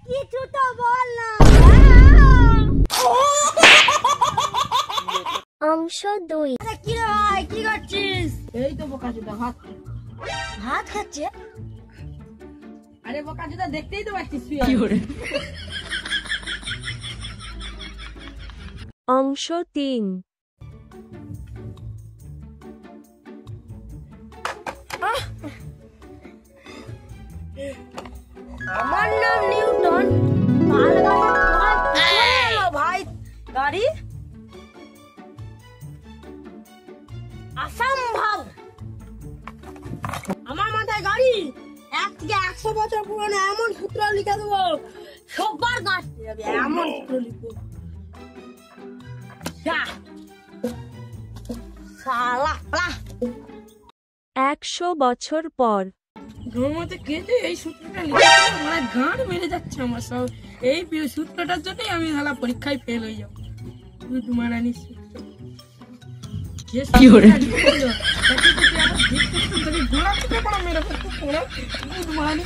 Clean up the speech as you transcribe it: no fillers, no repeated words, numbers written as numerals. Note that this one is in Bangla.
কিছু তো বল না। অংশ 2। কি রে ভাই, কি করছিস? এই তো বোকাচোদা ভাত ভাত খাচ্ছে? আরে বোকাচোদা দেখতেই তো পাচ্ছিস তুই। অংশ 3। আমার নাম নিউটন। ভাই গাড়ি অসম্ভব। আমার মাথায় গাড়ি 1 থেকে 100 বছর পুরনো এমন সূত্র লিখে দেবো, সবার গাছ যাবে এমন সূত্র লিখবো। শালা 100 বছর পর। ঘুমোতে কেটে এই সূত্রটা লিখে আমার গাঁড় মেরে যাচ্ছে আমার সব। এই সূত্রটার জন্যই আমি শালা পরীক্ষায় ফেল হয়ে যাবো। দুধ মারানি সূত্র কি করে দুধ মারানি